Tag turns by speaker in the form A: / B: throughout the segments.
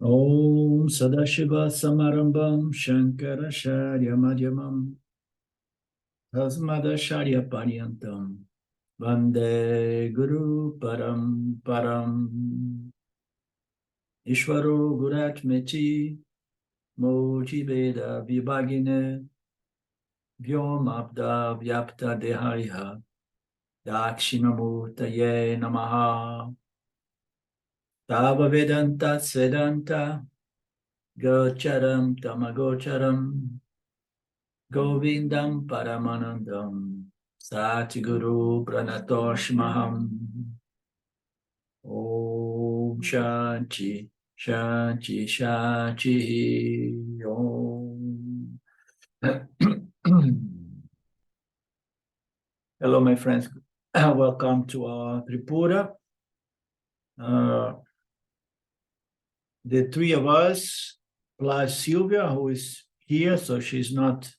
A: Om Sadashiva Samarambam Shankaracharya Madhyamam Tasmadacharya Paryantam Vande Guru Param Param Ishvaro Guratmeti Moji Veda Vibhagine Vyomabda Vyapta Dehariha Dakshinamurtaye Namaha Tava Vedanta Svedanta Gocharam Tamagocharam Govindam Paramanandam Satguru Pranatoshmaham Om Shanti Shanti Shanti Om. Hello my friends, welcome to our Tripura. The three of us plus Sylvia, who is here, so she's not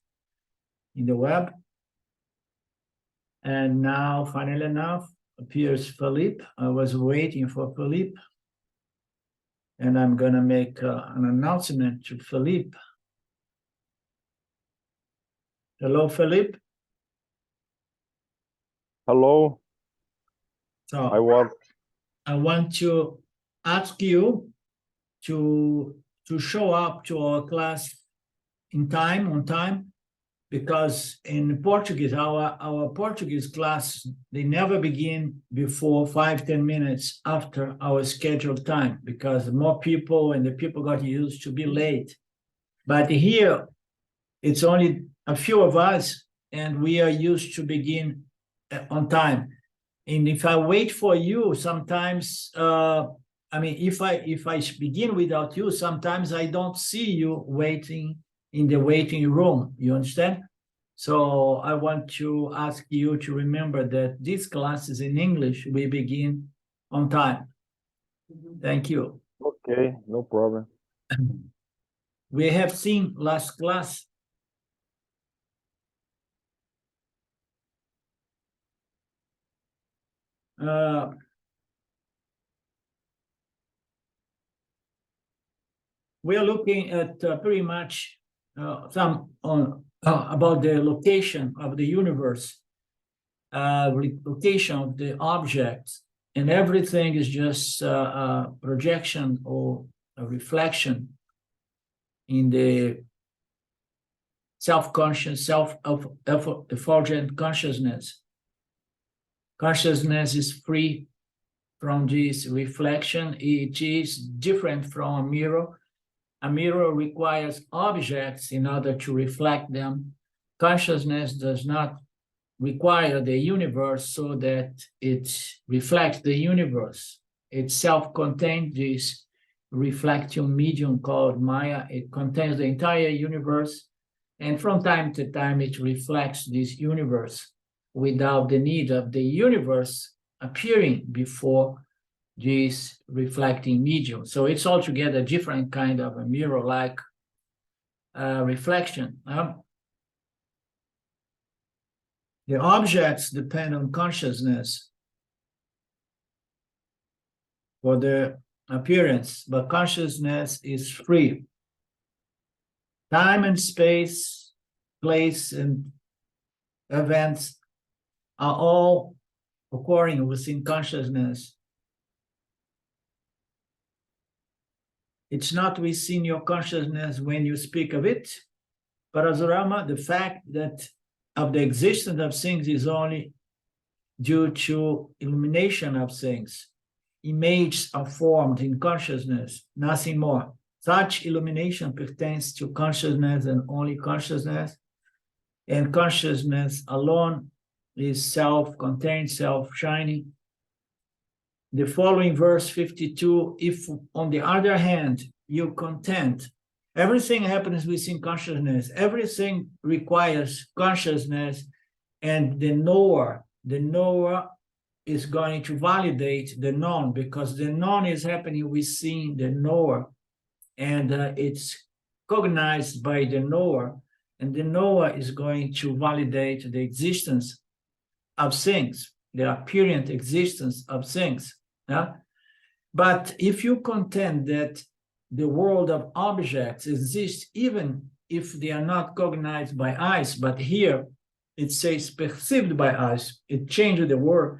A: in the web. And now, finally enough, appears Philippe. I was waiting for Philippe. And I'm going to make an announcement to Philippe. Hello, Philippe.
B: Hello.
A: So I want to ask you to show up to our class on time, because in Portuguese, our Portuguese class, they never begin before 5-10 minutes after our scheduled time, because more people and the people got used to be late. But here, it's only a few of us, and we are used to begin on time. And if I wait for you, sometimes, if I begin without you, sometimes I don't see you waiting in the waiting room, you understand? So I want to ask you to remember that these classes in English, we begin on time. Thank you.
B: Okay, no problem.
A: We have seen last class we are looking at pretty much some on about the location of the universe, location of the objects, and everything is just a projection or a reflection in the self-conscious, self-effulgent consciousness. Consciousness is free from this reflection. It is different from a mirror. A mirror requires objects in order to reflect them. Consciousness does not require the universe so that it reflects the universe. It's self-contained, this reflection medium called Maya. It contains the entire universe, and from time to time it reflects this universe without the need of the universe appearing before this reflecting medium. So it's altogether a different kind of a mirror-like reflection. The objects depend on consciousness for their appearance, but consciousness is free. Time and space, place and events are all occurring within consciousness. It's not within your consciousness when you speak of it, but Azurama, the fact that of the existence of things is only due to illumination of things. Images are formed in consciousness, nothing more. Such illumination pertains to consciousness and only consciousness, and consciousness alone is self-contained, self-shining. The following verse 52, if on the other hand, you content, everything happens within consciousness, everything requires consciousness, and the knower is going to validate the known, because the known is happening within the knower, and it's cognized by the knower, and the knower is going to validate the existence of things, the apparent existence of things. Yeah? But if you contend that the world of objects exists even if they are not cognized by eyes, but here it says perceived by eyes. It changed the word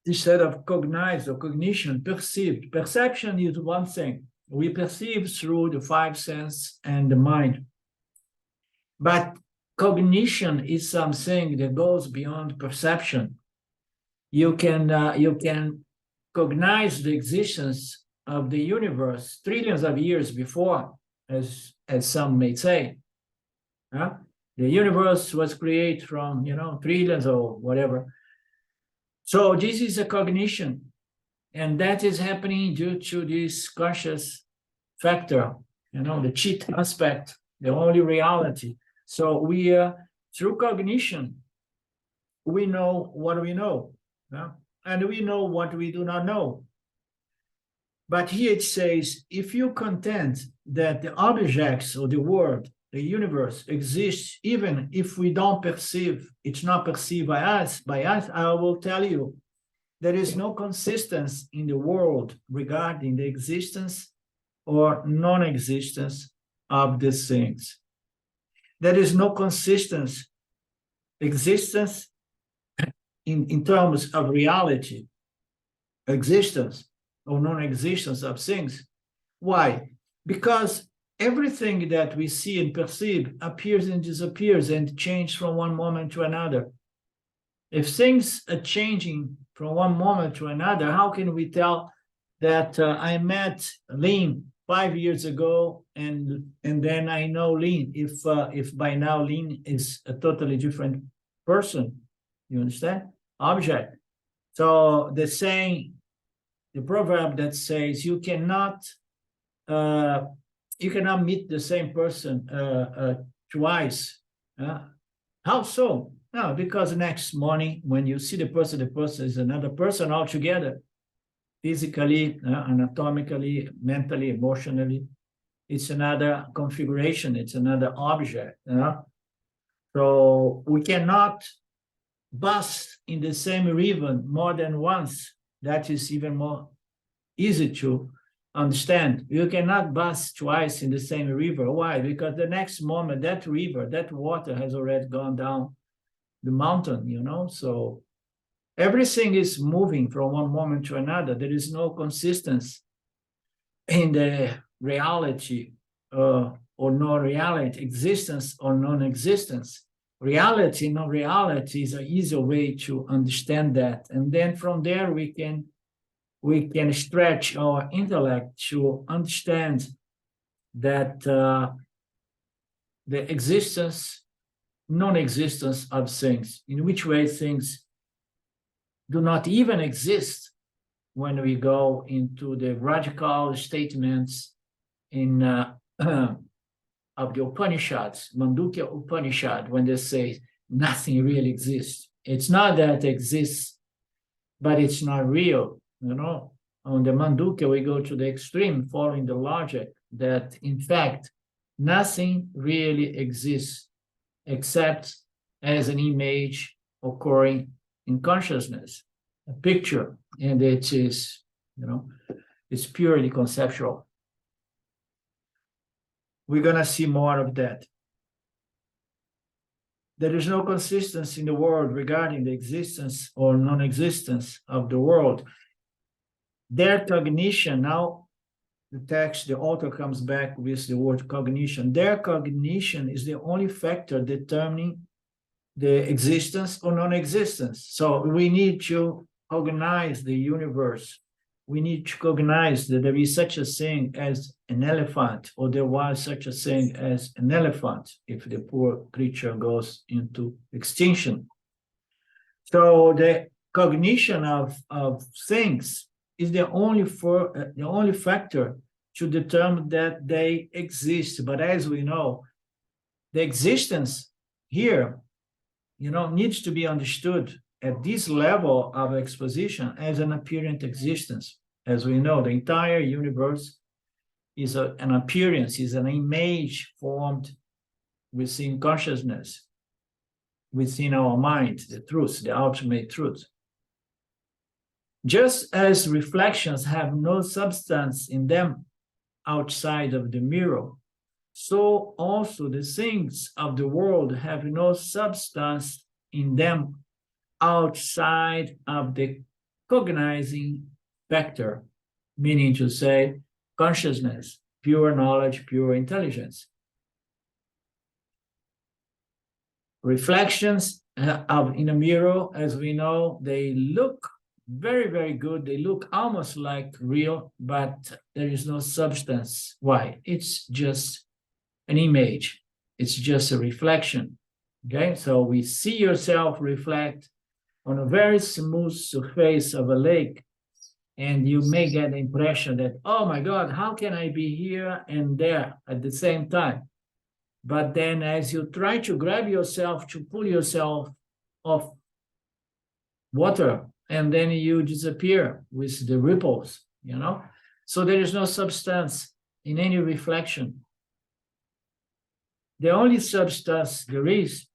A: instead of cognized or cognition, perceived. Perception is one thing. We perceive through the five senses and the mind. But cognition is something that goes beyond perception. You can cognize the existence of the universe trillions of years before, as some may say. The universe was created from, trillions or whatever. So this is a cognition, and that is happening due to this conscious factor, the cheat aspect, the only reality. So we, through cognition, we know what we know, and we know what we do not know. But here it says, if you contend that the objects or the world, the universe exists, even if we don't perceive, it's not perceived by us, I will tell you, there is no consistency in the world regarding the existence or non-existence of these things. There is no consistency, existence in terms of reality, existence or non-existence of things. Why? Because everything that we see and perceive appears and disappears and changes from one moment to another. If things are changing from one moment to another, how can we tell that I met Lynn 5 years ago and then I know Lynn if by now Lynn is a totally different person? You understand? Object. So the saying, the proverb that says you cannot meet the same person twice. How so? No, because next morning when you see the person is another person altogether. Physically, anatomically, mentally, emotionally, it's another configuration, it's another object. So we cannot bath in the same river more than once. That is even more easy to understand. You cannot bath twice in the same river. Why? Because the next moment, that river, that water has already gone down the mountain, so everything is moving from one moment to another. There is no consistency in the reality or non-reality, existence or non-existence. Reality, non-reality is an easier way to understand that. And then from there, we can stretch our intellect to understand that the existence, non-existence of things, in which way things do not even exist when we go into the radical statements in of the Upanishads, Mandukya Upanishad, when they say nothing really exists. It's not that it exists, but it's not real. On the Mandukya, we go to the extreme, following the logic that, in fact, nothing really exists except as an image occurring in consciousness, a picture, and it is, it's purely conceptual. We're going to see more of that. There is no consistency in the world regarding the existence or non-existence of the world. Their cognition, now the text, the author comes back with the word cognition. Their cognition is the only factor determining the existence or non-existence. So we need to cognize the universe. We need to cognize that there is such a thing as an elephant, or there was such a thing as an elephant if the poor creature goes into extinction. So the cognition of things is the only factor to determine that they exist. But as we know, the existence here, needs to be understood at this level of exposition as an apparent existence. As we know, the entire universe is an appearance, is an image formed within consciousness, within our mind, the truth, the ultimate truth. Just as reflections have no substance in them, outside of the mirror, so also the things of the world have no substance in them outside of the cognizing factor, meaning to say consciousness, pure knowledge, pure intelligence. Reflections in a mirror, as we know, they look very, very good. They look almost like real, but there is no substance. Why? It's just an image. It's just a reflection. Okay, so we see yourself reflect on a very smooth surface of a lake, and you may get the impression that, oh my God, how can I be here and there at the same time? But then as you try to grab yourself, to pull yourself off water, and then you disappear with the ripples, you know? So there is no substance in any reflection. The only substance there is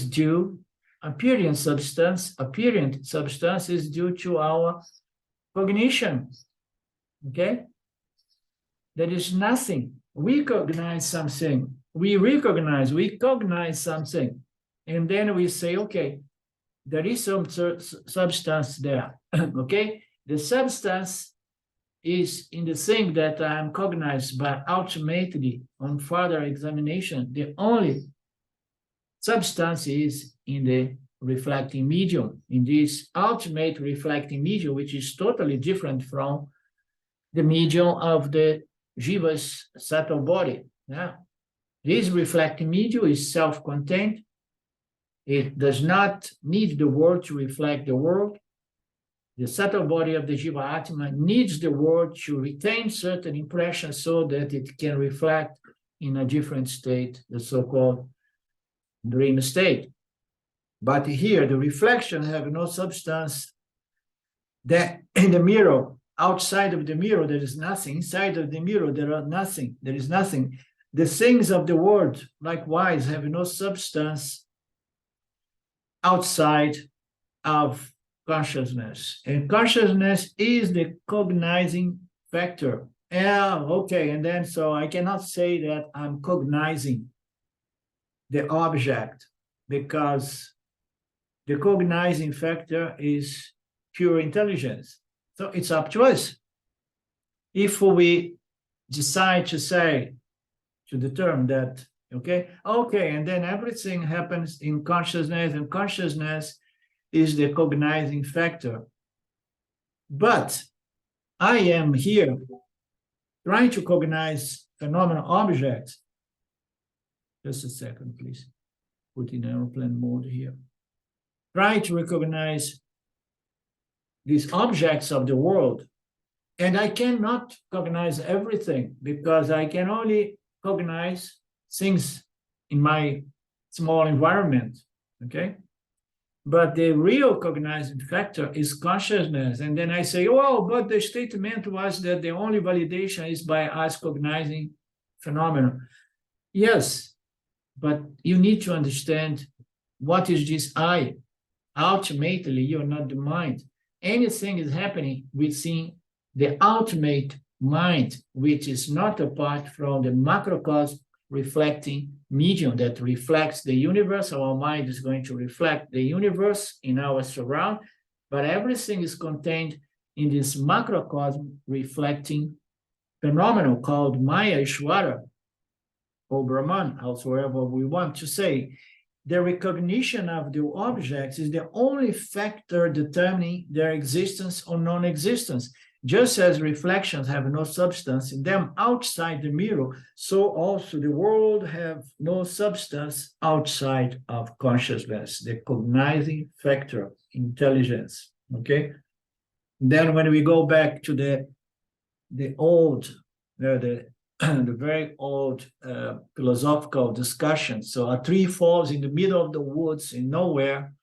A: due, apparent substance is due to our cognition, okay? There is nothing. We cognize something. We cognize something. And then we say, okay, there is some substance there, okay? The substance is in the thing that I am cognized, but ultimately, on further examination, the only substance is in the reflecting medium, in this ultimate reflecting medium, which is totally different from the medium of the jiva's subtle body. Yeah. This reflecting medium is self-contained. It does not need the world to reflect the world. The subtle body of the Jiva Atma needs the world to retain certain impressions so that it can reflect in a different state, the so-called dream state. But here, the reflection have no substance. That in the mirror, outside of the mirror, there is nothing. Inside of the mirror, there are nothing. There is nothing. The things of the world, likewise, have no substance outside of consciousness. And consciousness is the cognizing factor. Yeah, okay. And then, so I cannot say that I'm cognizing the object, because the cognizing factor is pure intelligence. So it's up to us. If we decide to say, to determine that, okay, and then everything happens in consciousness, and consciousness is the cognizing factor. But I am here trying to cognize phenomenal objects. Just a second, please. Put in airplane mode here. Try to recognize these objects of the world. And I cannot cognize everything, because I can only cognize things in my small environment, okay? But the real cognizing factor is consciousness. And then I say, oh, but the statement was that the only validation is by us cognizing phenomena. Yes, but you need to understand what is this I. Ultimately, you're not the mind. Anything is happening within the ultimate mind, which is not apart from the macrocosm reflecting medium that reflects the universe. Our mind is going to reflect the universe in our surround, but everything is contained in this macrocosm reflecting phenomenon called Maya Ishvara, or Brahman, however we want to say. The recognition of the objects is the only factor determining their existence or non-existence. Just as reflections have no substance in them outside the mirror, so also the world have no substance outside of consciousness, the cognizing factor, intelligence, okay? Then when we go back to the old, the very old philosophical discussion. So a tree falls in the middle of the woods in nowhere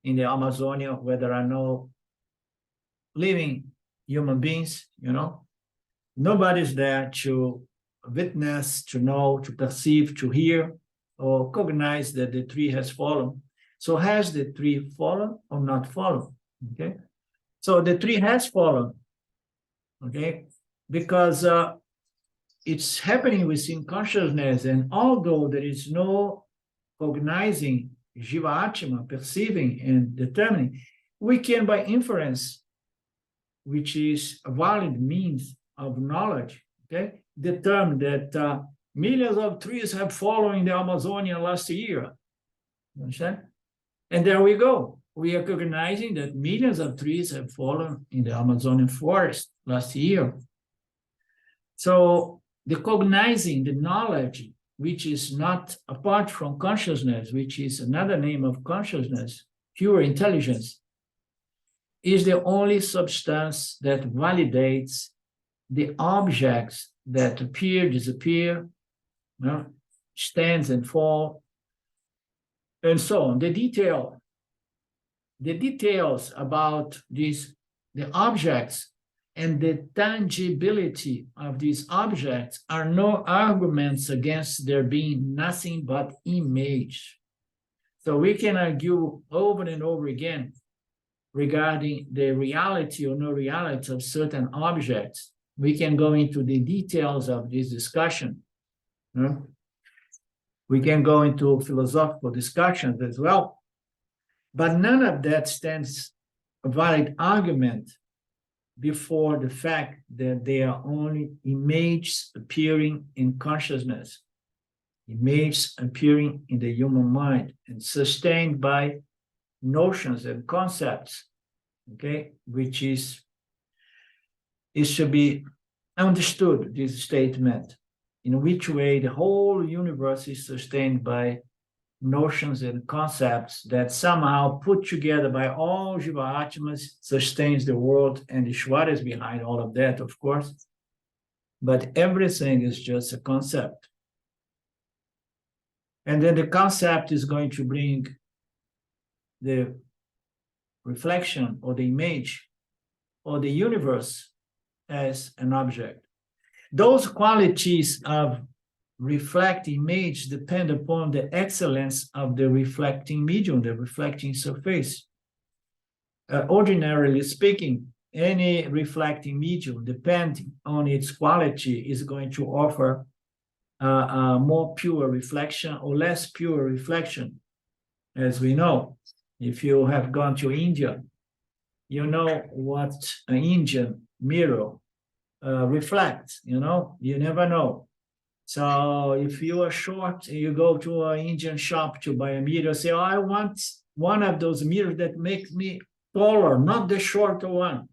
A: in the Amazonia, where there are no living human beings, you know. Nobody's there to witness, to know, to perceive, to hear, or cognize that the tree has fallen. So has the tree fallen or not fallen? Okay. So the tree has fallen. Okay. because it's happening within consciousness, and although there is no cognizing Jiva Atma, perceiving and determining, we can, by inference, which is a valid means of knowledge, okay, determine that millions of trees have fallen in the Amazonian last year. You understand? And there we go. We are recognizing that millions of trees have fallen in the Amazonian forest last year. So the cognizing, the knowledge, which is not apart from consciousness, which is another name of consciousness, pure intelligence, is the only substance that validates the objects that appear, disappear, stands and fall, and so on. The details about these, the objects and the tangibility of these objects are no arguments against there being nothing but image. So we can argue over and over again regarding the reality or no reality of certain objects. We can go into the details of this discussion. We can go into philosophical discussions as well, but none of that stands a valid argument before the fact that they are only images appearing in consciousness, images appearing in the human mind and sustained by notions and concepts, okay, which is, it should be understood, this statement, in which way the whole universe is sustained by notions and concepts that somehow put together by all Jiva Atmas sustains the world, and Ishvara is behind all of that, of course. But everything is just a concept. And then the concept is going to bring the reflection or the image or the universe as an object. Those qualities of reflect image depend upon the excellence of the reflecting medium, the reflecting surface. Ordinarily speaking, any reflecting medium, depending on its quality, is going to offer a more pure reflection or less pure reflection. As we know, if you have gone to India, you know what an Indian mirror reflects, you never know. So if you are short and you go to an Indian shop to buy a mirror, say, oh, I want one of those mirrors that makes me taller, not the shorter one.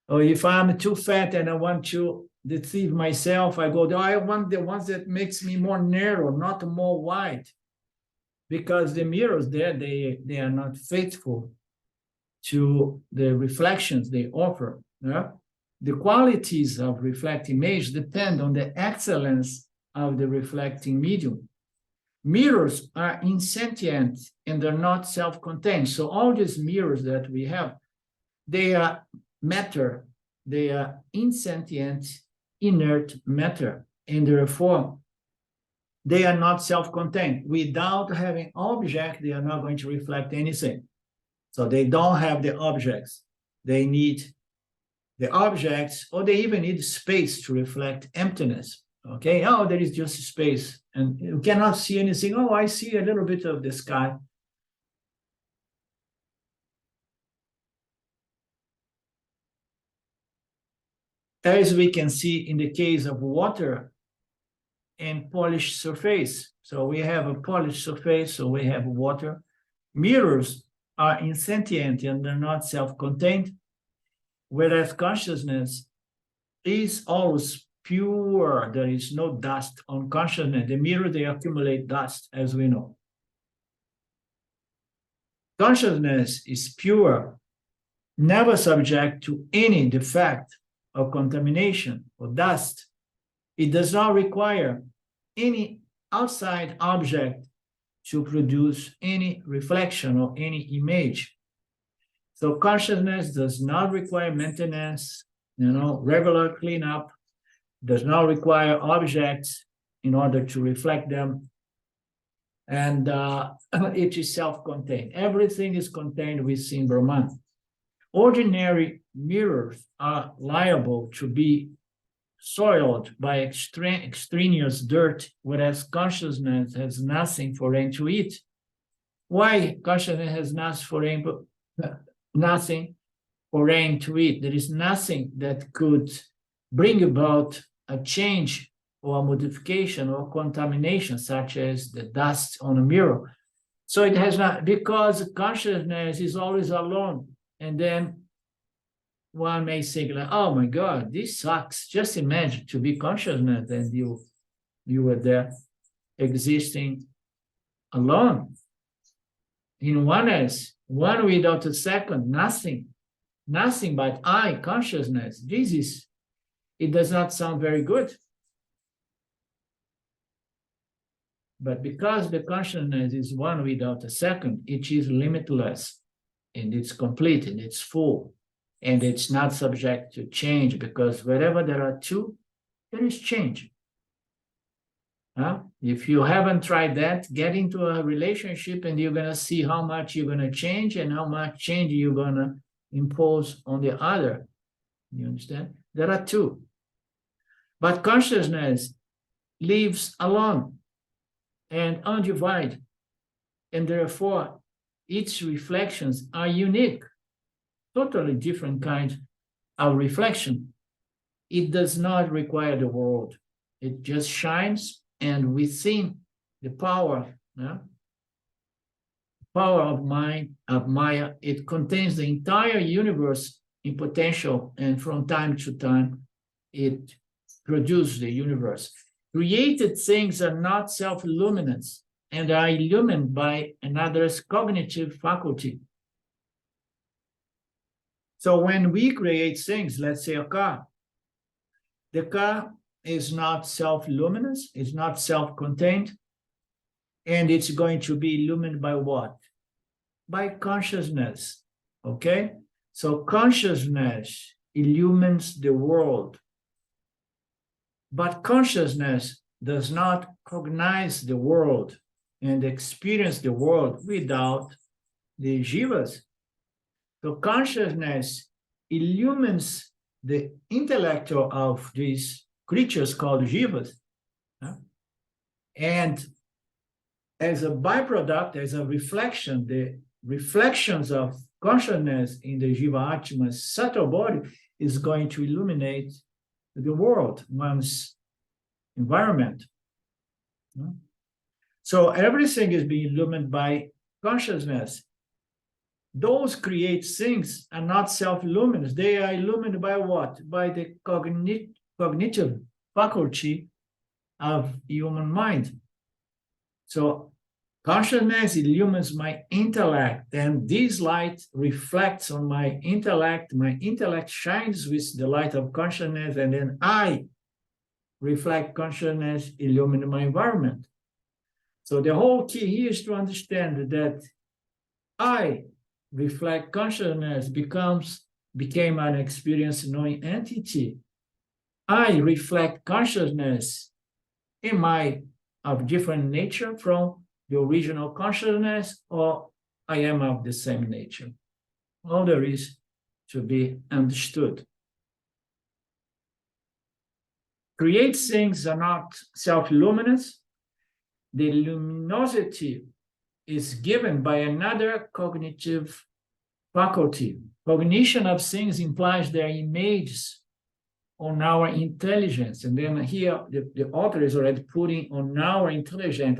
A: Or if I'm too fat and I want to deceive myself, I go, I want the ones that makes me more narrow, not more wide. Because the mirrors there, they are not faithful to the reflections they offer. The qualities of reflecting image depend on the excellence of the reflecting medium. Mirrors are insentient and they're not self-contained. So all these mirrors that we have, they are matter, they are insentient, inert matter, and therefore they are not self-contained. Without having object, they are not going to reflect anything. So they don't have the objects. They need the objects, or they even need space to reflect emptiness. Okay, oh, there is just space, and you cannot see anything. Oh, I see a little bit of the sky. As we can see in the case of water and polished surface. So we have a polished surface, so we have water. Mirrors are insentient and they're not self-contained, whereas consciousness is always pure. There is no dust on consciousness. The mirror, they accumulate dust, as we know. Consciousness is pure, never subject to any defect or contamination or dust. It does not require any outside object to produce any reflection or any image. So consciousness does not require maintenance, regular cleanup, does not require objects in order to reflect them. And it is self-contained. Everything is contained within Brahman. ordinary mirrors are liable to be soiled by extraneous dirt, whereas consciousness has nothing foreign to it. Why consciousness has nothing foreign to it? There is nothing that could bring about a change or a modification or contamination, such as the dust on a mirror. So it has not, because consciousness is always alone. And then one may say, like, oh my God, this sucks. Just imagine to be consciousness and you were there existing alone in oneness, one without a second, nothing but I, consciousness. It does not sound very good. But because the consciousness is one without a second, it is limitless, and it's complete, and it's full, and it's not subject to change, because wherever there are two, there is change. If you haven't tried that, get into a relationship and you're going to see how much you're going to change and how much change you're going to impose on the other. You understand? There are two. But consciousness lives alone and undivided, and therefore its reflections are unique, totally different kinds of reflection. It does not require the world. It just shines, and within the power of mind, of Maya, it contains the entire universe in potential, and from time to time, it produces the universe. Created things are not self-luminous and are illumined by another's cognitive faculty. So when we create things, let's say a car, the car is not self-luminous, it's not self-contained, and it's going to be illumined by what? By consciousness, okay? So consciousness illumines the world, but consciousness does not cognize the world and experience the world without the jivas. So consciousness illumines the intellect of these creatures called jivas. And as a byproduct, as a reflection, the reflections of consciousness in the Jiva Atma's subtle body is going to illuminate the world, one's environment. So everything is being illumined by consciousness. Those create things are not self-luminous. They are illumined by what? By the cognitive faculty of human mind. So consciousness illumines my intellect, and this light reflects on my intellect. My intellect shines with the light of consciousness, and then I reflect consciousness, illumine my environment. So the whole key here is to understand that I reflect consciousness became an experience knowing entity. I reflect consciousness. Am I of different nature from the original consciousness, or I am of the same nature? All there is to be understood. Create things are not self-luminous. The luminosity is given by another cognitive faculty. Cognition of things implies their images on our intelligence. And then here, the author is already putting on our intelligence,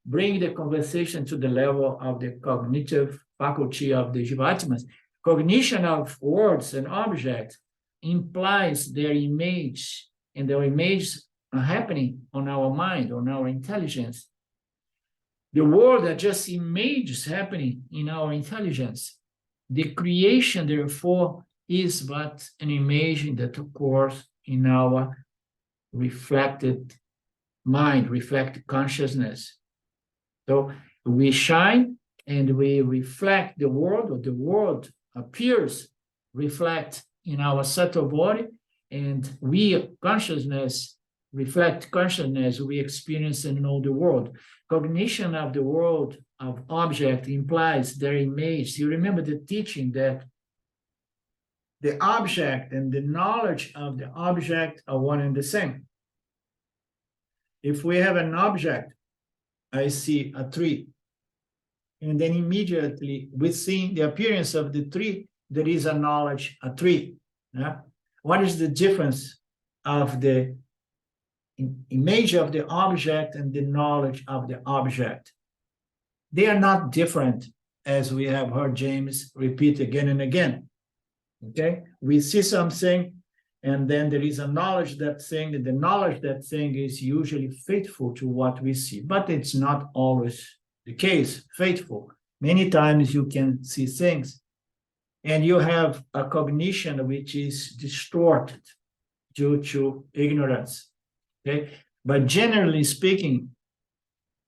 A: bring the conversation to the level of the cognitive faculty of the Jivatmas. Cognition of words and objects implies their image, and their images are happening on our mind, on our intelligence. The world are just images happening in our intelligence. The creation, therefore, is but an image that occurs in our reflected mind, reflected consciousness. So we shine and we reflect the world, or the world appears, reflect in our subtle body, and we, consciousness, reflect consciousness, we experience and know the world. Cognition of the world, of object, implies their image. You remember the teaching that the object and the knowledge of the object are one and the same. If we have an object, I see a tree, and then immediately within the appearance of the tree, there is a knowledge, a tree. Yeah? What is the difference of the image of the object and the knowledge of the object? They are not different, as we have heard James repeat again and again. Okay, we see something, and then there is a knowledge that thing, and the knowledge that thing is usually faithful to what we see, but it's not always the case, faithful. Many times you can see things, and you have a cognition which is distorted due to ignorance. Okay, but generally speaking,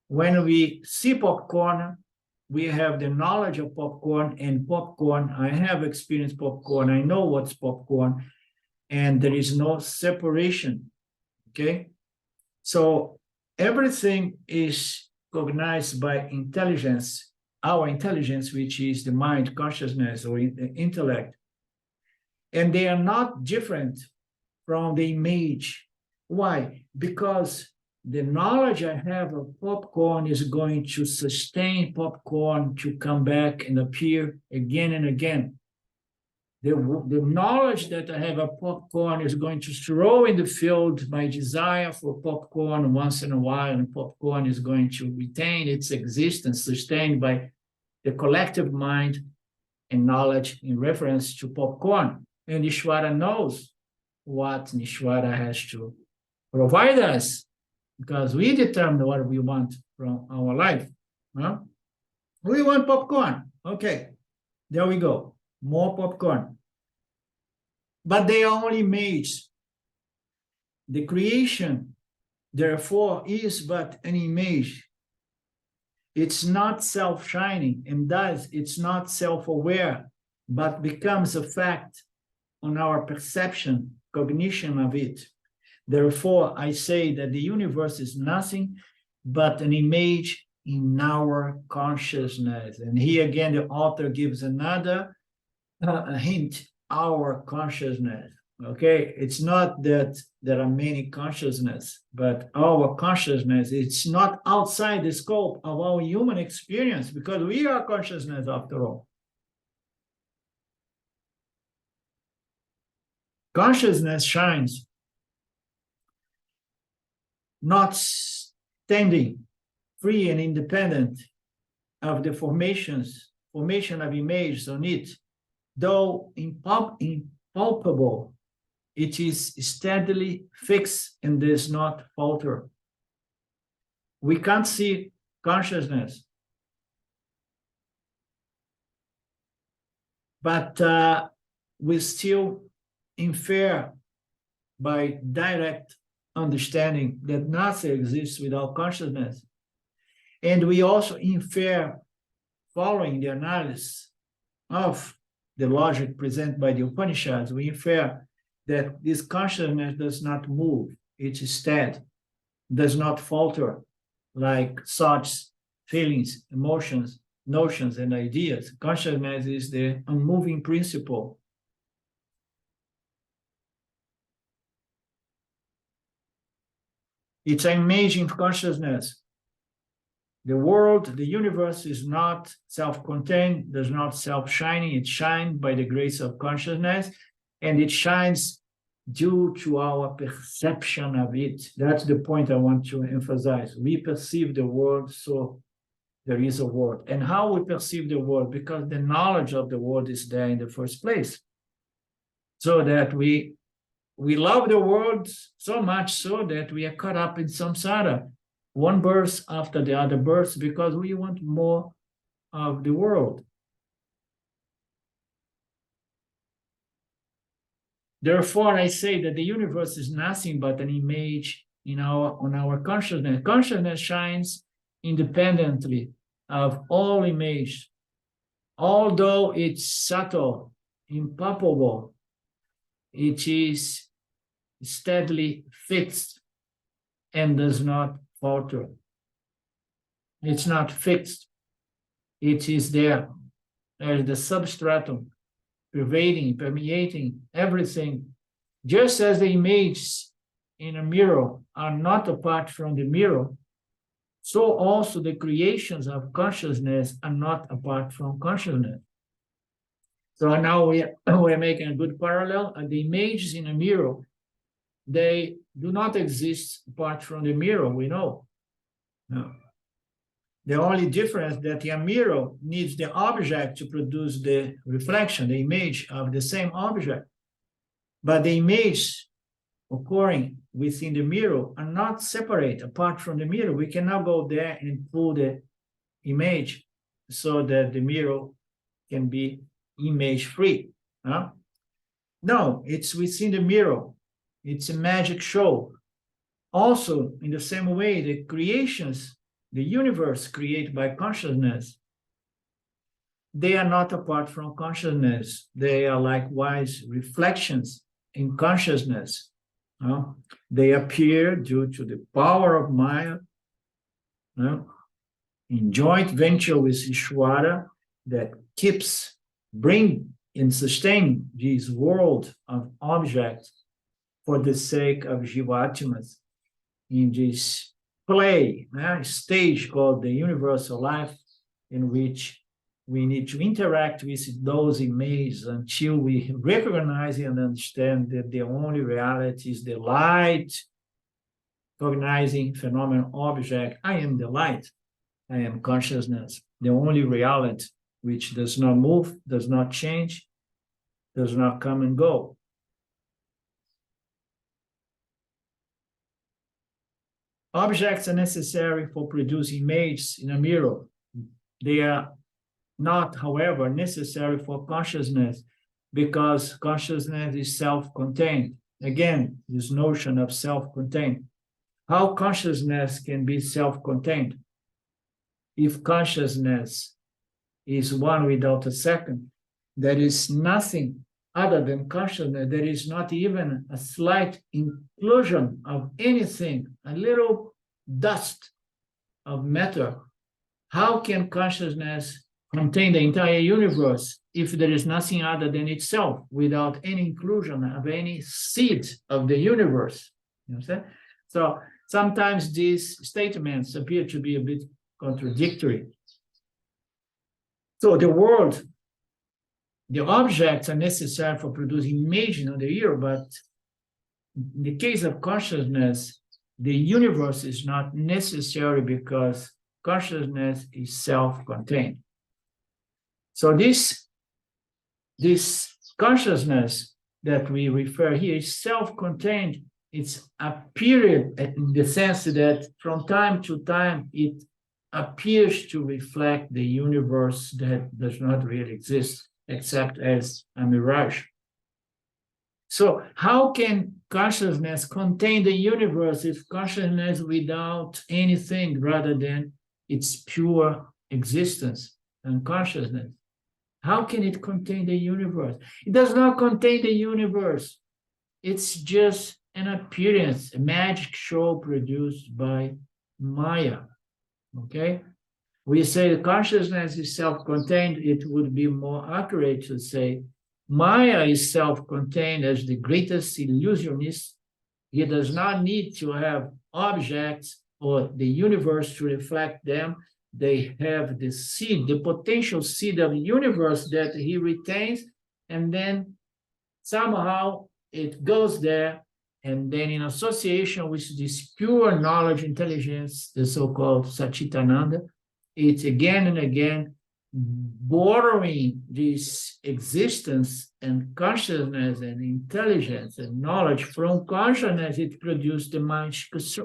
A: when we see popcorn, we have the knowledge of popcorn, and popcorn, I have experienced popcorn, I know what's popcorn, and there is no separation, okay? So everything is cognized by intelligence, our intelligence, which is the mind, consciousness, or the intellect, and they are not different from the image. Why? Because the knowledge I have of popcorn is going to sustain popcorn to come back and appear again and again. The knowledge that I have of popcorn is going to throw in the field my desire for popcorn once in a while, and popcorn is going to retain its existence, sustained by the collective mind and knowledge in reference to popcorn. And Ishvara knows what Ishvara has to provide us, because we determine what we want from our life. Huh? We want popcorn. Okay, there we go. More popcorn. But they are only images. The creation, therefore, is but an image. It's not self-shining, and thus it's not self-aware, but becomes a fact on our perception, cognition of it. Therefore, I say that the universe is nothing but an image in our consciousness. And here again, the author gives another hint, our consciousness. Okay, it's not that there are many consciousness, but our consciousness, it's not outside the scope of our human experience, because we are consciousness after all. Consciousness shines, not standing free and independent of the formation of images on it, though impalpable, it is steadily fixed and does not falter. We can't see consciousness, but we still infer by direct understanding that nothing exists without consciousness. And we also infer, following the analysis of the logic presented by the Upanishads, we infer that this consciousness does not move, it instead does not falter like thoughts, feelings, emotions, notions, and ideas. Consciousness is the unmoving principle. It's an image in consciousness. The world, the universe is not self-contained, does not self-shining. It shines by the grace of consciousness, and it shines due to our perception of it. That's the point I want to emphasize. We perceive the world, so there is a world. And how we perceive the world? Because the knowledge of the world is there in the first place. So that we love the world so much so that we are caught up in samsara, one birth after the other birth, because we want more of the world. Therefore, I say that the universe is nothing but an image on our consciousness. Consciousness shines independently of all images, although it's subtle, impalpable. It is steadily fixed and does not falter. It's not fixed. It is there. There's the substratum pervading, permeating everything. Just as the images in a mirror are not apart from the mirror, so also the creations of consciousness are not apart from consciousness. So now we're making a good parallel. The images in a mirror, they do not exist apart from the mirror, we know. No. The only difference that a mirror needs the object to produce the reflection, the image of the same object. But the image occurring within the mirror are not separate apart from the mirror. We cannot go there and pull the image so that the mirror can be image free. Huh? No, it's within the mirror. It's a magic show. Also, in the same way, the creations, the universe created by consciousness, they are not apart from consciousness. They are likewise reflections in consciousness. They appear due to the power of Maya, in joint venture with Ishvara, that keeps bring and sustain this world of objects for the sake of Jivatmas in this play, stage called the universal life, in which we need to interact with those images until we recognize and understand that the only reality is the light, cognizing phenomenal object. I am the light. I am consciousness. The only reality which does not move, does not change, does not come and go. Objects are necessary for producing images in a mirror. They are not, however, necessary for consciousness, because consciousness is self-contained. Again, this notion of self-contained. How consciousness can be self-contained? If consciousness is one without a second, there is nothing other than consciousness. There is not even a slight inclusion of anything, a little dust of matter. How can consciousness contain the entire universe if there is nothing other than itself, without any inclusion of any seed of the universe? You understand? So sometimes these statements appear to be a bit contradictory. So the world, the objects are necessary for producing images on the ear, but in the case of consciousness, the universe is not necessary because consciousness is self-contained. So this consciousness that we refer here is self-contained. It's a period in the sense that from time to time it appears to reflect the universe that does not really exist except as a mirage. So how can consciousness contain the universe if consciousness without anything rather than its pure existence and consciousness? How can it contain the universe? It does not contain the universe. It's just an appearance, a magic show produced by Maya. Okay? We say the consciousness is self-contained. It would be more accurate to say Maya is self-contained as the greatest illusionist. He does not need to have objects or the universe to reflect them. They have the seed, the potential seed of the universe that he retains, and then somehow it goes there, and then in association with this pure knowledge intelligence, the so-called Satchitananda, it's again and again borrowing this existence and consciousness and intelligence and knowledge from consciousness. It produced the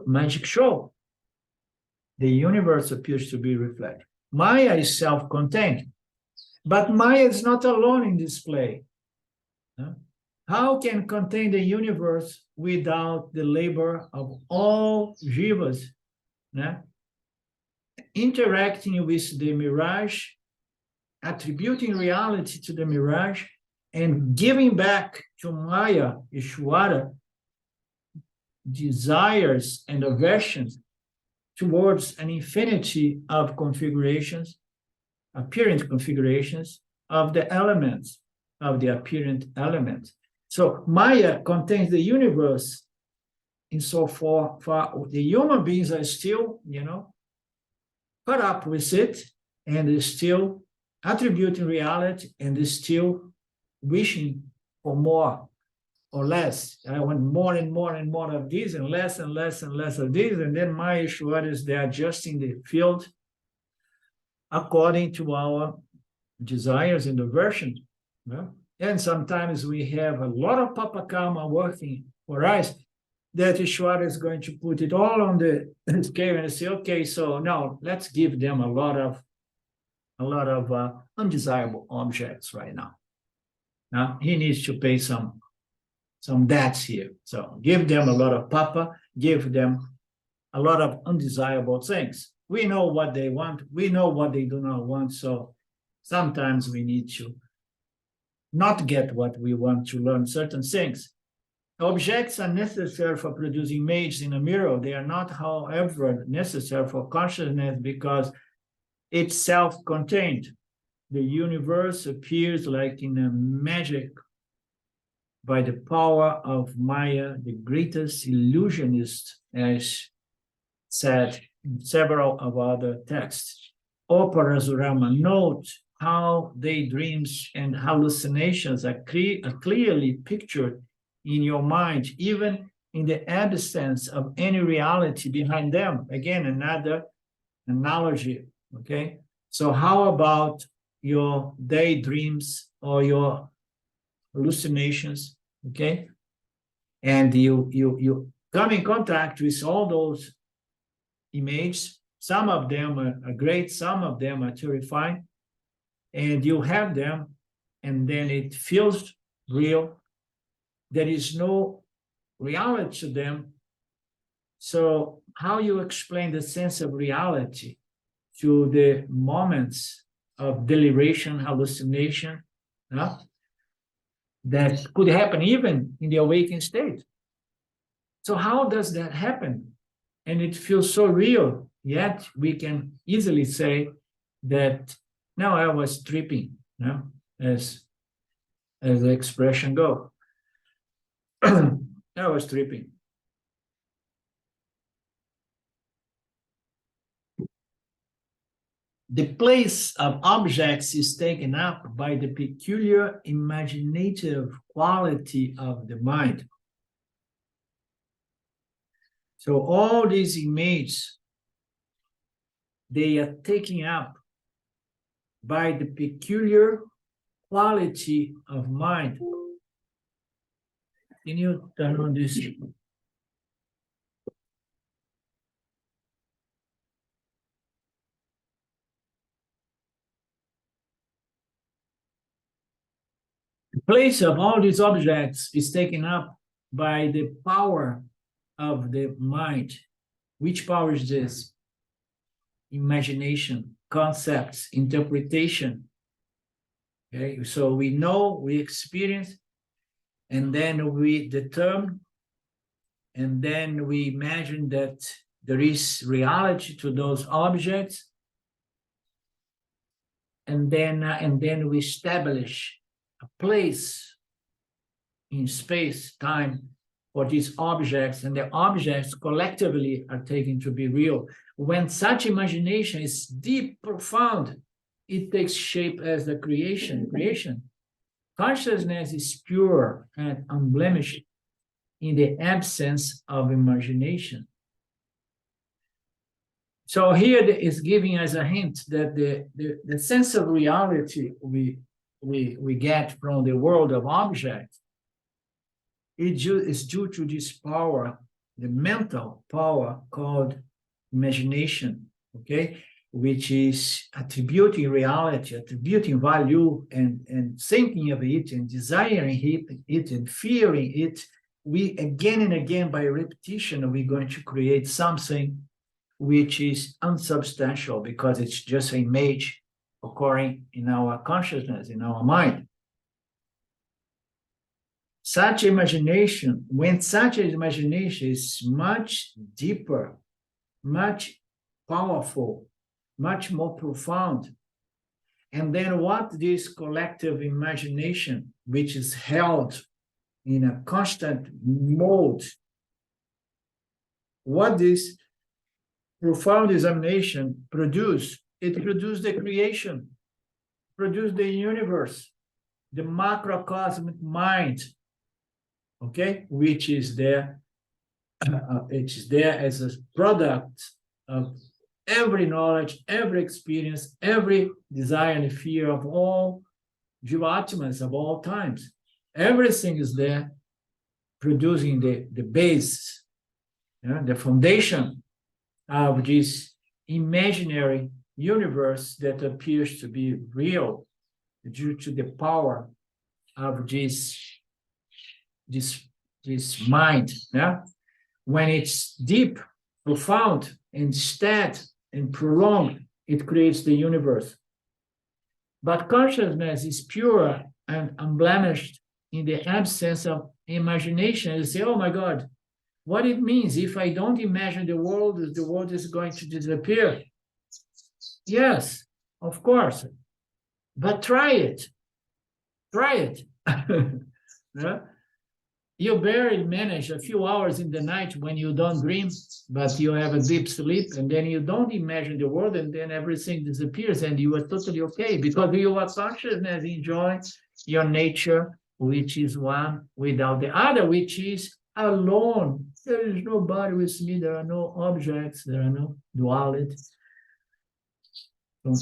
A: magic show. The universe appears to be reflected. Maya is self-contained, but Maya is not alone in this play. How can contain the universe without the labor of all jivas, interacting with the mirage, attributing reality to the mirage, and giving back to Maya, Ishvara, desires and aversions towards an infinity of configurations, apparent configurations of the elements. of the apparent element. So Maya contains the universe, insofar the human beings are still, caught up with it, and is still attributing reality, and is still wishing for more or less. I want more and more and more of this, and less and less and less of this. And then Maya Ishwaras, they're adjusting the field according to our desires and aversion. And sometimes we have a lot of Papa Karma working for us, that Ishwara is going to put it all on the scale and say, okay, so now let's give them a lot of undesirable objects right now. Now he needs to pay some debts here. So give them a lot of Papa, give them a lot of undesirable things. We know what they want, we know what they do not want. So sometimes we need to not get what we want to learn certain things. Objects are necessary for producing images in a mirror. They are not, however, necessary for consciousness because it's self-contained. The universe appears like in a magic by the power of Maya, the greatest illusionist, as said in several of other texts. O Parasurama, note how daydreams and hallucinations are clearly pictured in your mind, even in the absence of any reality behind them. Again, another analogy, okay? So how about your daydreams or your hallucinations, okay? And you come in contact with all those images. Some of them are great, some of them are terrifying, and you have them, and then it feels real. There is no reality to them. So how you explain the sense of reality to the moments of deliration, hallucination, that could happen even in the awakened state? So how does that happen? And it feels so real, yet we can easily say that, no, I was tripping, as the expression goes. I was tripping. The place of objects is taken up by the peculiar imaginative quality of the mind. So all these images, they are taken up by the peculiar quality of mind. Can you turn on this? The place of all these objects is taken up by the power of the mind. Which power is this? Imagination, concepts, interpretation. Okay, so we know, we experience, and then we determine, and then we imagine that there is reality to those objects, and then we establish a place in space, time for these objects, and the objects collectively are taken to be real. When such imagination is deep, profound, it takes shape as the creation. Consciousness is pure and unblemished in the absence of imagination. So here is giving us a hint that the sense of reality we get from the world of objects is due to this power, the mental power called imagination, okay, which is attributing reality, attributing value, and thinking of it, and desiring it, and fearing it. We again and again, by repetition, we're going to create something which is unsubstantial because it's just an image occurring in our consciousness, in our mind. Such imagination, when such imagination is much deeper, much powerful, much more profound, And then what this collective imagination, which is held in a constant mode, what this profound examination produce? It produced the creation, produced the universe, the macrocosmic mind, okay, which is there as a product of every knowledge, every experience, every desire and fear of all Jivatmas of all times. Everything is there, producing the base, the foundation of this imaginary universe that appears to be real due to the power of this mind. Yeah? When it's deep, profound, and steady and prolonged, it creates the universe. But consciousness is pure and unblemished in the absence of imagination. You say, oh my God, what it means if I don't imagine the world is going to disappear. Yes, of course. But try it. Try it. Yeah? You barely manage a few hours in the night when you don't dream, but you have a deep sleep, and then you don't imagine the world, and then everything disappears, and you are totally okay, because your consciousness enjoys your nature, which is one without the other, which is alone. There is nobody with me, there are no objects, there are no duality. So,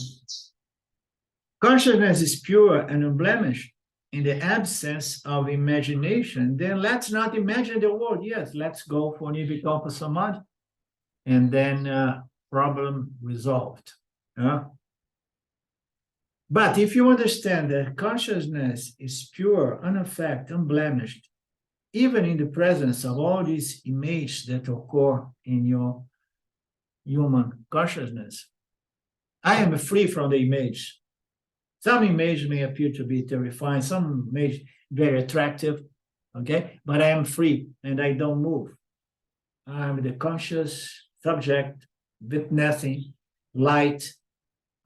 A: consciousness is pure and unblemished in the absence of imagination. Then let's not imagine the world. Yes, let's go for Nirvikalpa Samadhi, and then problem resolved. But if you understand that consciousness is pure, unaffected, unblemished, even in the presence of all these images that occur in your human consciousness, I am free from the image. Some image may appear to be terrifying, some image very attractive, okay? But I am free and I don't move. I'm the conscious subject, witnessing light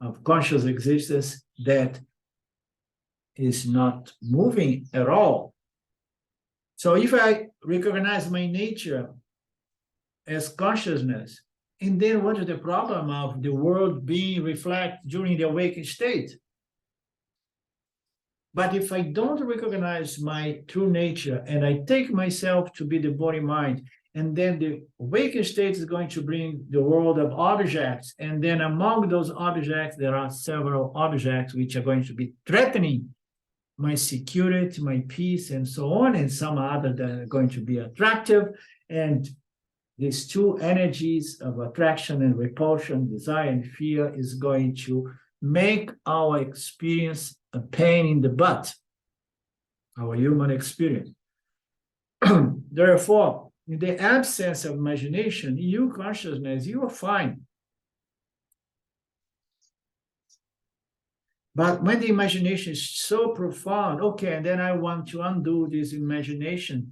A: of conscious existence that is not moving at all. So if I recognize my nature as consciousness, and then what is the problem of the world being reflected during the awakened state? But if I don't recognize my true nature and I take myself to be the body-mind, and then the awakened state is going to bring the world of objects, and then among those objects, there are several objects which are going to be threatening my security, my peace, and so on, and some other that are going to be attractive. And these two energies of attraction and repulsion, desire and fear, is going to make our experience a pain in the butt, our human experience. Therefore, in the absence of imagination, you consciousness, you are fine. But when the imagination is so profound, okay, and then I want to undo this imagination.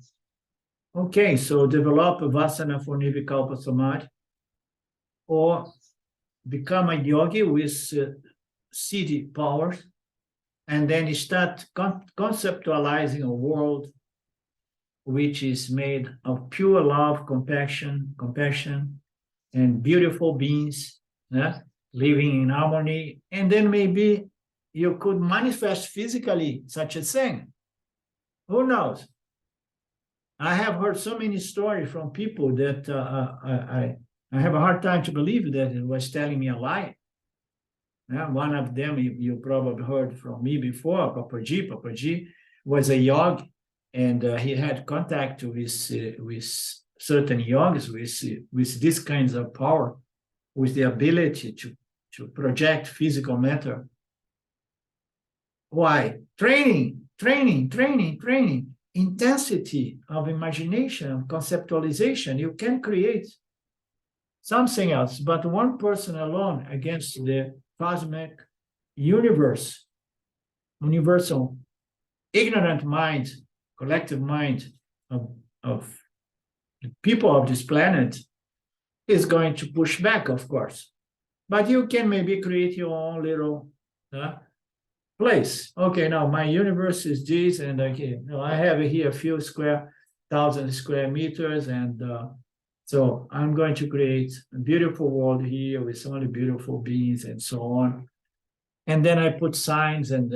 A: Okay, so develop a vasana for Nirvikalpa Samadhi, or become a yogi with siddhi powers, and then start conceptualizing a world which is made of pure love, compassion, and beautiful beings, living in harmony. And then maybe you could manifest physically such a thing. Who knows? I have heard so many stories from people that I have a hard time to believe that it was telling me a lie. One of them you probably heard from me before, Papaji. Papaji was a yogi, and he had contact with certain yogis with these kinds of power, with the ability to project physical matter. Why? Training. Intensity of imagination, of conceptualization. You can create something else, but one person alone against the cosmic universe, universal, ignorant mind, collective mind of the people of this planet is going to push back, of course. But you can maybe create your own little place. Okay, now my universe is this, and okay, I have here a few thousand square meters, and so I'm going to create a beautiful world here with only beautiful beings and so on. And then I put signs and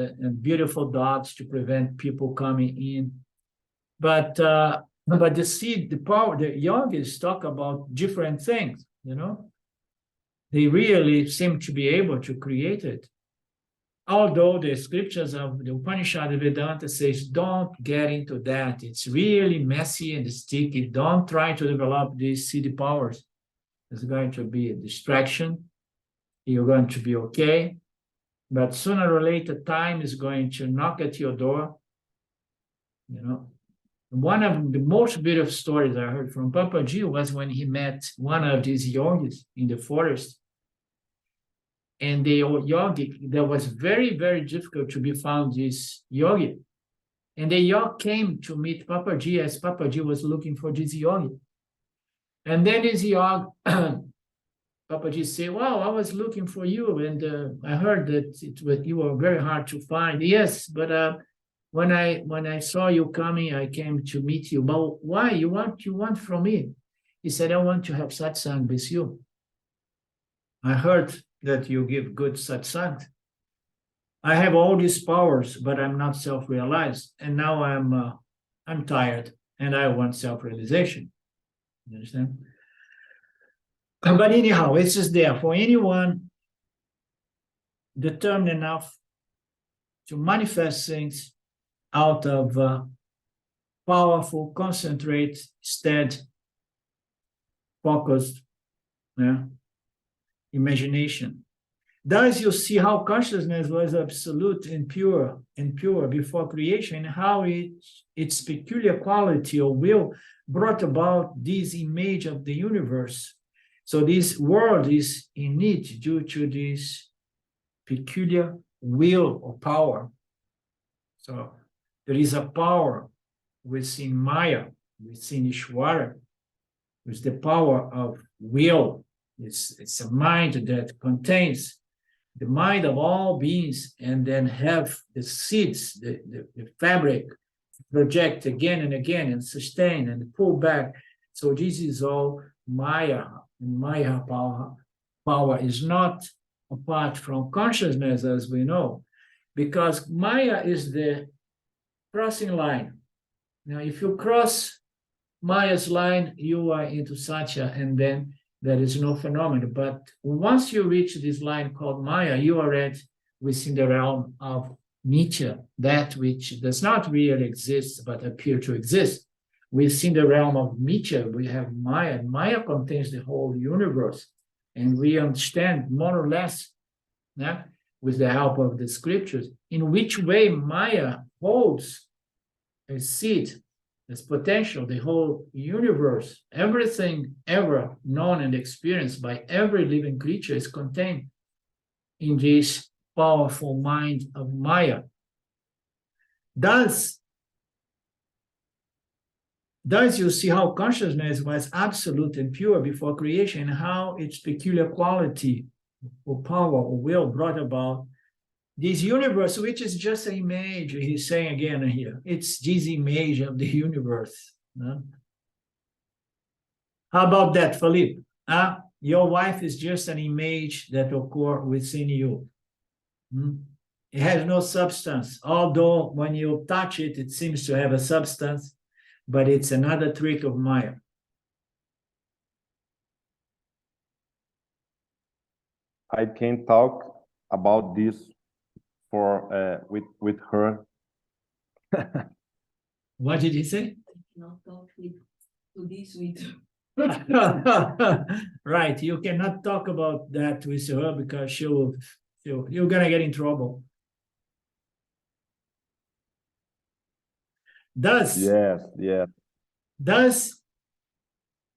A: beautiful dots to prevent people coming in. But the seed, the power, the yogis talk about different things, They really seem to be able to create it. Although the scriptures of the Upanishad Vedanta says, don't get into that. It's really messy and sticky. Don't try to develop these seed powers. It's going to be a distraction. You're going to be okay. But sooner or later, time is going to knock at your door. One of the most beautiful stories I heard from Papaji was when he met one of these yogis in the forest. And the yogi, that was very, very difficult to be found, this yogi. And the yogi came to meet Papaji as Papaji was looking for this yogi. And then this yogi, Papaji said, well, I was looking for you, and I heard that you were very hard to find. Yes, but when I saw you coming, I came to meet you. But why? You want from me? He said, I want to have satsang with you. I heard that you give good satsang. I have all these powers, but I'm not self-realized. And now I'm tired and I want self-realization. You understand? But anyhow, it's just there for anyone determined enough to manifest things out of powerful, concentrate, steady, focused imagination. Thus, you see how consciousness was absolute and pure before creation, and how its peculiar quality or will brought about this image of the universe. So this world is in need due to this peculiar will or power. So there is a power within Maya, within Ishvara, with the power of will. It's a mind that contains the mind of all beings, and then have the seeds, the fabric, project again and again and sustain and pull back. So this is all Maya. And Maya power is not apart from consciousness, as we know, because Maya is the crossing line. Now, if you cross Maya's line, you are into Satya, and then there is no phenomenon. But once you reach this line called Maya, you are already within the realm of Nitya, that which does not really exist but appear to exist. Within the realm of Nitya, we have Maya, and Maya contains the whole universe. And we understand more or less, with the help of the scriptures, in which way Maya holds a seed, its potential, the whole universe, everything ever known and experienced by every living creature is contained in this powerful mind of Maya. Thus you see how consciousness was absolute and pure before creation, and how its peculiar quality or power or will brought about this universe, which is just an image. He's saying again here, it's this image of the universe. How about that, Felipe? Your wife is just an image that occurs within you. It has no substance, although when you touch it, it seems to have a substance, but it's another trick of Maya.
B: I can talk about this with her.
A: What did he say?
C: I cannot talk to this with.
A: Right, you cannot talk about that with her because you're gonna get in trouble. Thus,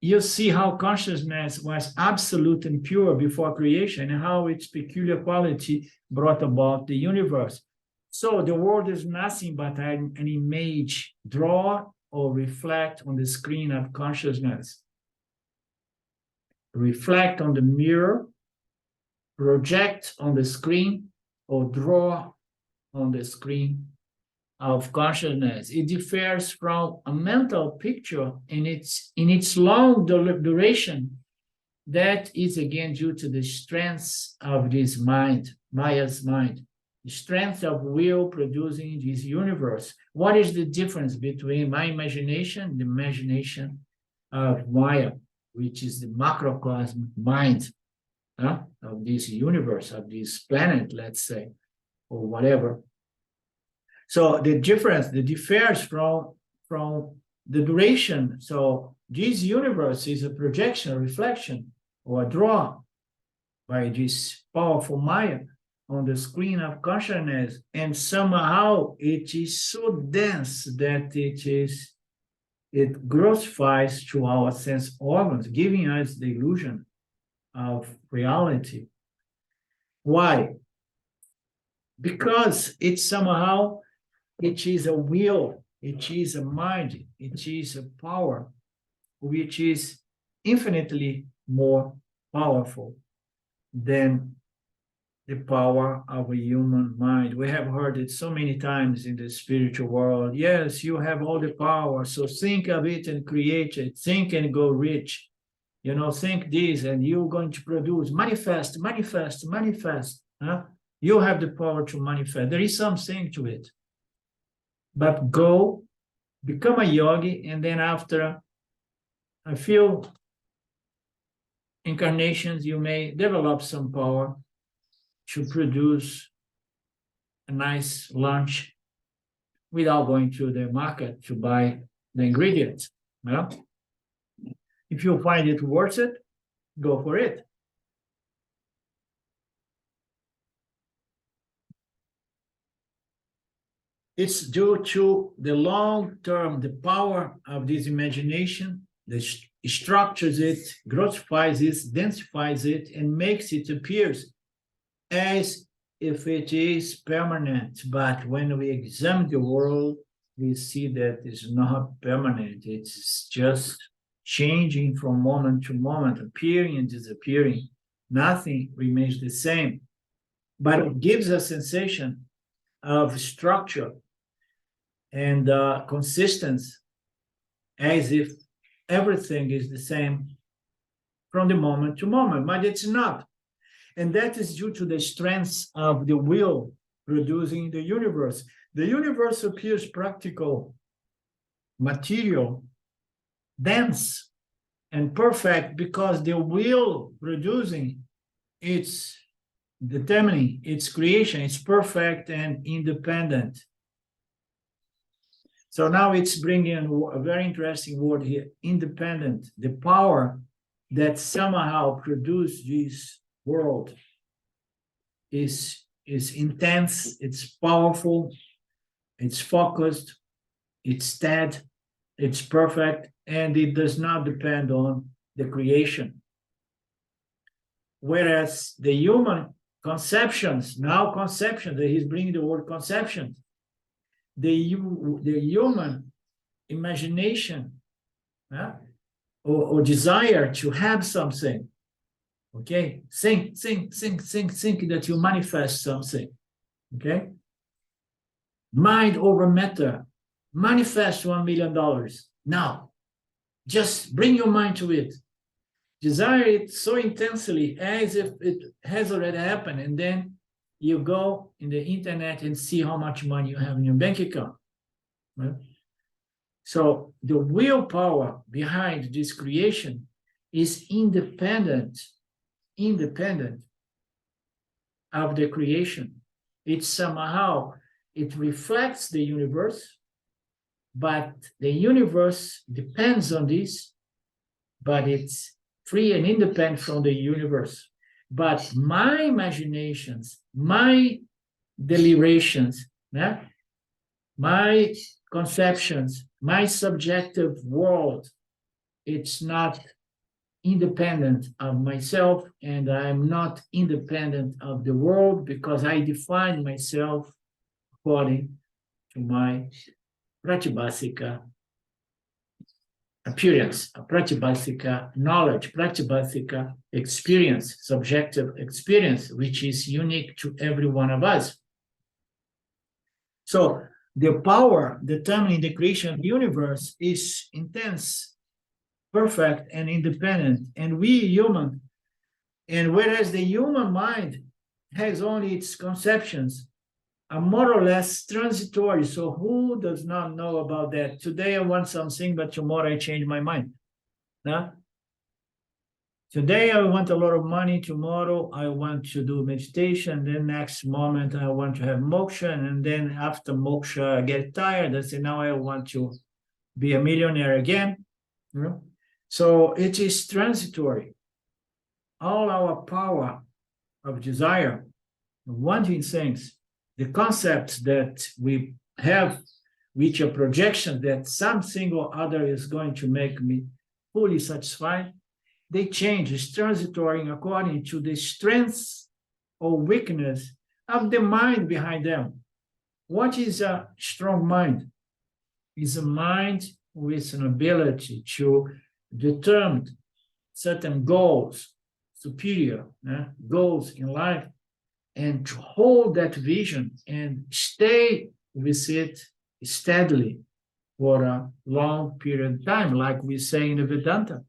A: you see how consciousness was absolute and pure before creation, and how its peculiar quality brought about the universe. So the world is nothing but an image, draw or reflect on the screen of consciousness. Reflect on the mirror, project on the screen, or draw on the screen of consciousness. It differs from a mental picture in its long duration. That is again due to the strength of this mind, Maya's mind, the strength of will producing this universe. What is the difference between my imagination and the imagination of Maya, which is the macrocosmic mind of this universe, of this planet, let's say, or whatever. So the differs from the duration. So this universe is a projection, a reflection, or a draw by this powerful Maya on the screen of consciousness, and somehow it is so dense that it grossifies to our sense organs, giving us the illusion of reality. Why? Because it is a will, it is a mind, it is a power which is infinitely more powerful than the power of a human mind. We have heard it so many times in the spiritual world. Yes, you have all the power, so think of it and create it. Think and go rich. Think this and you're going to produce. Manifest, manifest, manifest. You have the power to manifest. There is something to it. But go, become a yogi, and then after a few incarnations, you may develop some power to produce a nice lunch without going to the market to buy the ingredients. If you find it worth it, go for it. It's due to the long term, the power of this imagination that structures it, grossifies it, densifies it, and makes it appear as if it is permanent. But when we examine the world, we see that it's not permanent. It's just changing from moment to moment, appearing and disappearing. Nothing remains the same. But it gives a sensation of structure and consistency, as if everything is the same from the moment to moment, but it's not. And that is due to the strength of the will producing the universe. The universe appears practical, material, dense, and perfect because the will producing, it's determining its creation, it's perfect and independent. So now it's bringing a very interesting word here, independent, the power that somehow produced this world is intense, it's powerful, it's focused, it's steady, it's perfect, and it does not depend on the creation. Whereas the human conceptions, he's bringing the word conception, the human imagination or desire to have something, okay? Think that you manifest something, okay? Mind over matter, manifest $1 million. Now, just bring your mind to it. Desire it so intensely as if it has already happened, and then you go in the internet and see how much money you have in your bank account. Right? So the willpower behind this creation is independent of the creation. It somehow, it reflects the universe, but the universe depends on this, but it's free and independent from the universe. But my imaginations, my deliberations, my conceptions, my subjective world, it's not independent of myself, and I'm not independent of the world because I define myself according to my pratibhasika appearance, pratibhasika knowledge, pratibhasika experience, subjective experience, which is unique to every one of us. So the power determining the creation of the universe is intense, perfect, and independent. And we human, and whereas the human mind has only its conceptions, are more or less transitory. So who does not know about that? Today I want something, but tomorrow I change my mind. Huh? Today I want a lot of money, tomorrow I want to do meditation, then next moment I want to have moksha, and then after moksha I get tired, I say now I want to be a millionaire again. You know? So it is transitory. All our power of desire, wanting things, the concepts that we have, which are projections that something or other is going to make me fully satisfied, they change, it's transitory according to the strengths or weakness of the mind behind them. What is a strong mind? It's a mind with an ability to determine certain goals, superior goals in life, and to hold that vision and stay with it steadily for a long period of time, like we say in the Vedanta.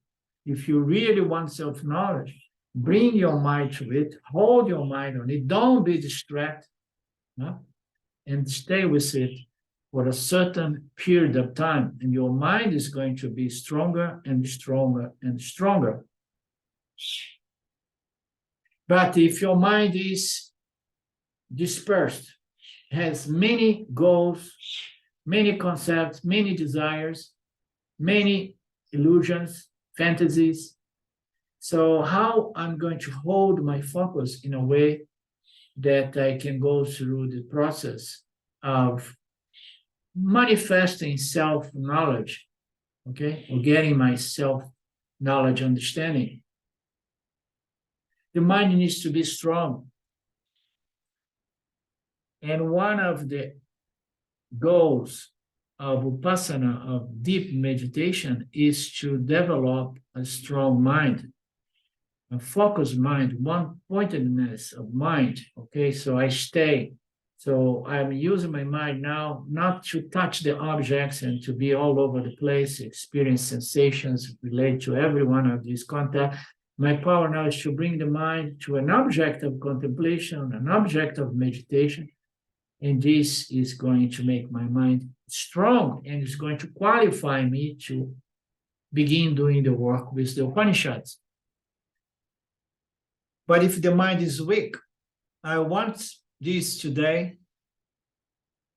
A: If you really want self-knowledge, bring your mind to it, hold your mind on it, don't be distracted, and stay with it for a certain period of time, and your mind is going to be stronger and stronger and stronger. But if your mind is dispersed, has many goals, many concepts, many desires, many illusions, fantasies, so how I'm going to hold my focus in a way that I can go through the process of manifesting self-knowledge, okay, or getting my self-knowledge understanding? The mind needs to be strong. And one of the goals of Vipassana, of deep meditation, is to develop a strong mind, a focused mind, one-pointedness of mind, okay? So I stay. So I'm using my mind now not to touch the objects and to be all over the place, experience sensations, relate to every one of these contacts. My power now is to bring the mind to an object of contemplation, an object of meditation. And this is going to make my mind strong and is going to qualify me to begin doing the work with the Upanishads. But if the mind is weak, I want this today,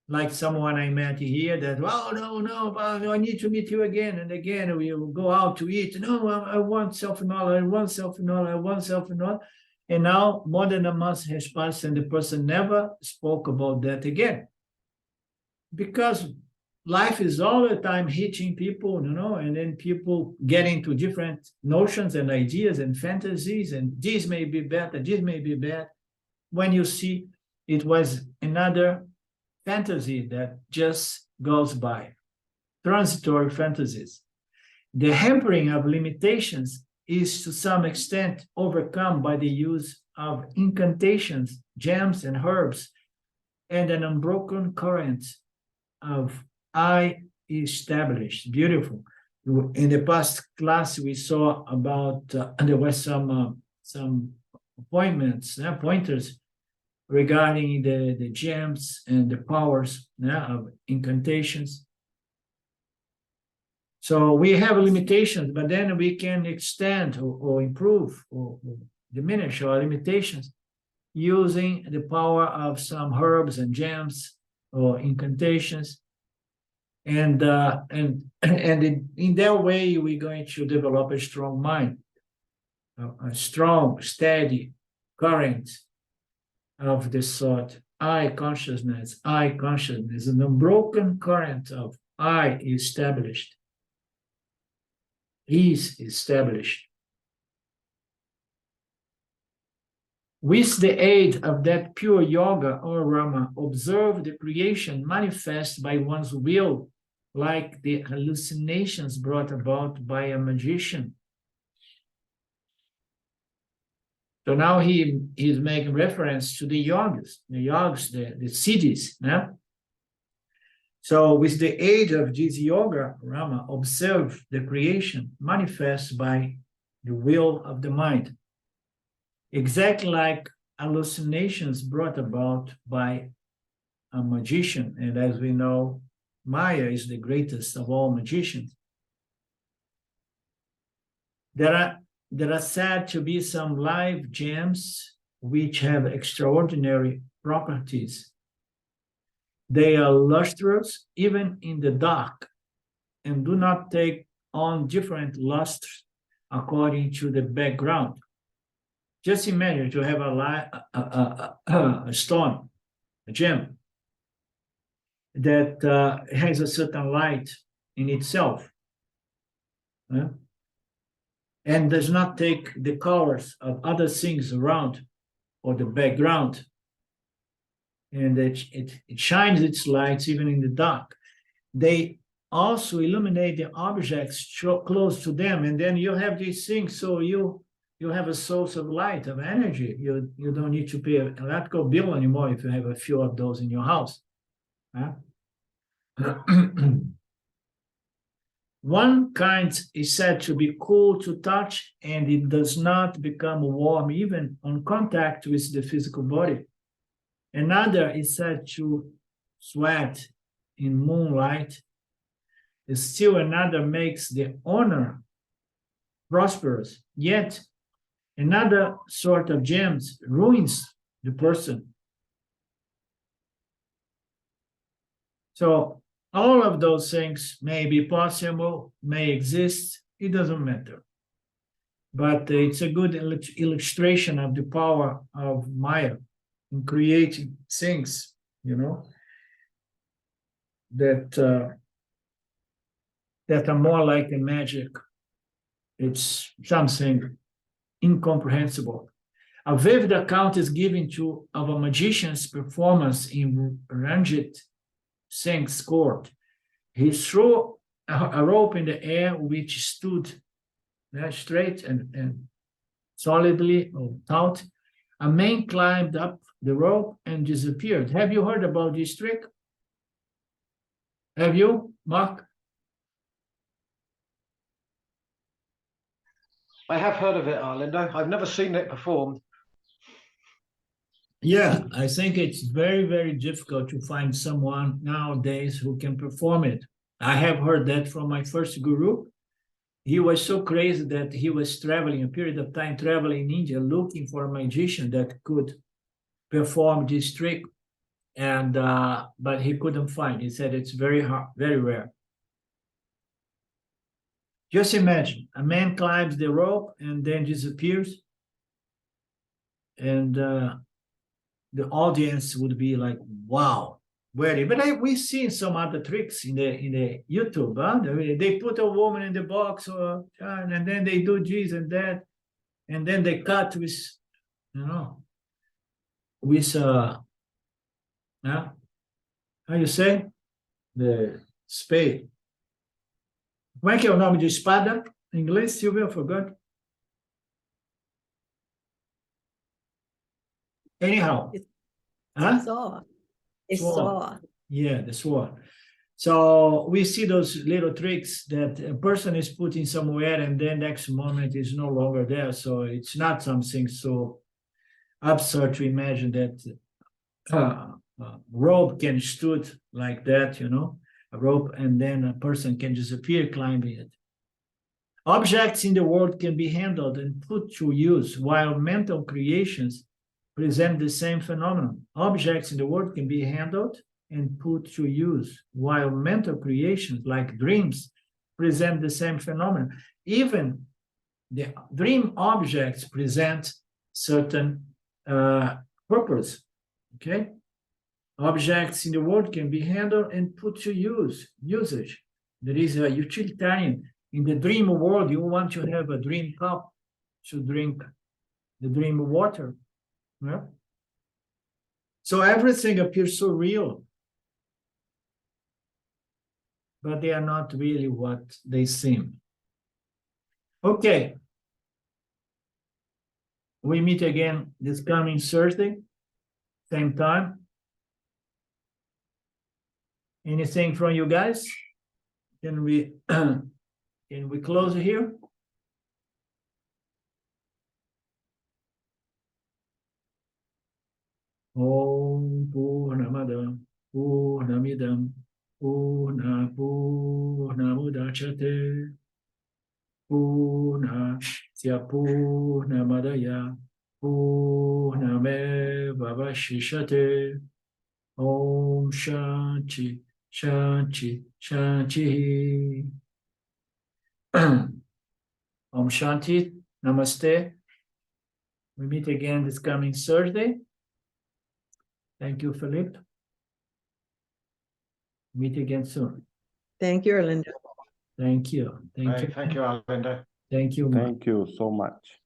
A: like someone I met here that, oh, no, I need to meet you again and again. We will go out to eat. No, I want self-knowledge, I want self-knowledge, I want self-knowledge. And now more than a month has passed and the person never spoke about that again. Because life is all the time hitting people, and then people get into different notions and ideas and fantasies, and this may be better, this may be bad. When you see it was another fantasy that just goes by, transitory fantasies. The hampering of limitations is to some extent overcome by the use of incantations, gems, and herbs, and an unbroken current of I established. Beautiful. In the past class, we saw about there was some pointers regarding the gems and the powers of incantations. So we have limitations, but then we can extend or improve or diminish our limitations using the power of some herbs and gems or incantations. And in that way, we're going to develop a strong mind, a strong, steady current of this sort. I consciousness, an unbroken current of I established, is established. With the aid of that pure yoga or Rama, observe the creation manifest by one's will, like the hallucinations brought about by a magician. So now he's making reference to the yogas, the siddhis, So with the aid of this yoga, Rama observe the creation manifest by the will of the mind, exactly like hallucinations brought about by a magician. And as we know, Maya is the greatest of all magicians. There are said to be some live gems which have extraordinary properties. They are lustrous even in the dark and do not take on different lustres according to the background. Just imagine to have a stone, a gem, that has a certain light in itself, and does not take the colors of other things around or the background. And it shines its lights even in the dark. They also illuminate the objects close to them, and then you have these things, so you have a source of light, of energy. You don't need to pay an electrical bill anymore if you have a few of those in your house. One kind is said to be cool to touch, and it does not become warm even on contact with the physical body. Another is said to sweat in moonlight. Still another makes the owner prosperous. Yet another sort of gems ruins the person. So all of those things may be possible, may exist, it doesn't matter. But it's a good illustration of the power of Maya in creating things, that are more like a magic. It's something incomprehensible. A vivid account is given of a magician's performance in Ranjit Singh's court. He threw a rope in the air which stood straight and solidly taut. A man climbed up the rope and disappeared. Have you heard about this trick? Have you, Mark?
D: I have heard of it, Arlindo. I've never seen it performed.
A: Yeah, I think it's very, very difficult to find someone nowadays who can perform it. I have heard that from my first guru. He was so crazy that he was traveling, a period of time traveling in India, looking for a magician that could perform this trick. And but he couldn't find. He said it's very hard, very rare. Just imagine a man climbs the rope and then disappears, and the audience would be like, "Wow, where?" But we've seen some other tricks in the YouTube. They put a woman in the box, and then they do this and that, and then they cut with, with how you say? The spade. Como é que é o nome de espada em inglês, Silvia? I forgot. Anyhow.
C: Sword. It's sword.
A: Yeah, the sword. So we see those little tricks that a person is putting somewhere and then next moment is no longer there. So it's not something so absurd to imagine that rope can stood like that, a rope, and then a person can disappear climbing it. Objects in the world can be handled and put to use, while mental creations present the same phenomenon. Objects in the world can be handled and put to use, while mental creations like dreams present the same phenomenon. Even the dream objects present certain purpose, okay? Objects in the world can be handled and put to usage. There is a utilitarian. In the dream world, you want to have a dream cup to drink the dream water. Yeah? So everything appears so real, but they are not really what they seem. Okay. We meet again this coming Thursday, same time. Anything from you guys? Can we close here? Om Purnamada Purnamidam Purnamudachyate Purnasya Purnamadaya Purnamevavashishate. Om Shanti Shanti Shanti. Om Shanti. Namaste. We meet again this coming Thursday. Thank you, Philippe. Meet again soon.
C: Thank you, Orlando.
A: Thank you. Thank you.
D: Thank you, Arlindo.
A: Thank you. Mark.
B: Thank you so much.